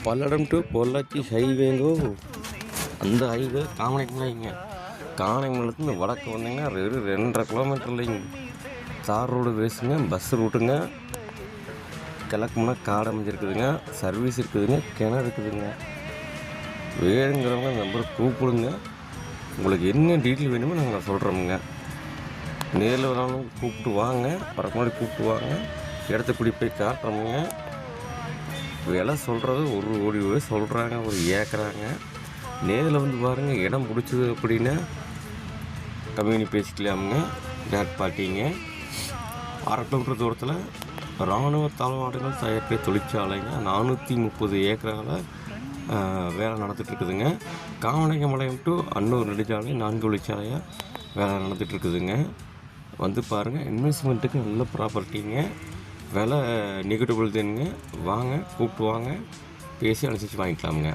Palladam to Pollachi ஹைவேங்கோ. அந்த highway காமனைக்குங்க. காமனைக்குலேருந்து வடக்கு வந்தீங்கன்னா 2.5 கிலோமீட்டர் இல்லைங்க. தார் ரோடு வேஸுங்க. பஸ் ரூட்டுங்க. கிழக்கு முன்னா காடு அமைஞ்சிருக்குதுங்க. சர்வீஸ் இருக்குதுங்க. கிணறு இருக்குதுங்க. வேணுங்கிறவங்க நம்பரை கூப்பிடுங்க. உங்களுக்கு என்ன டீட்டெயில் வேணுமோ நாங்கள் சொல்கிறோமுங்க. நேரில் வரவங்க கூப்பிட்டு வாங்க. வரக்கு முன்னாடி கூப்பிட்டு வாங்க. இடத்த கூடி போய் காட்டுறோமுங்க. விலை சொல்கிறது 1 கோடி ரூபாய் சொல்கிறாங்க. ஒரு ஏக்கராங்க. நேரில் வந்து பாருங்கள். இடம் பிடிச்சது அப்படின்னா கம்யூனி பேசிக்கலாமுங்க. டேட் பார்ட்டிங்க. 1/2 கிலோமீட்டர் தூரத்தில் இராணுவ தளவாடங்கள் தயாரிக்கிற தொழிற்சாலைங்க. 430 ஏக்கரால் வேலை நடந்துகிட்ருக்குதுங்க. காமநாயக்கம்பாளையம் டு அன்னூர் நெடுஞ்சாலை 4 வழிச்சாலையாக வேலை நடந்துகிட்ருக்குதுங்க. வந்து பாருங்கள். இன்வெஸ்ட்மெண்ட்டுக்கு நல்ல ப்ராப்பர்ட்டிங்க. விலை நெகட்டிவ் தானுங்க. வாங்க, கூப்பிட்டு வாங்க, பேசி அனுசரித்து வாங்கிக்கலாமுங்க.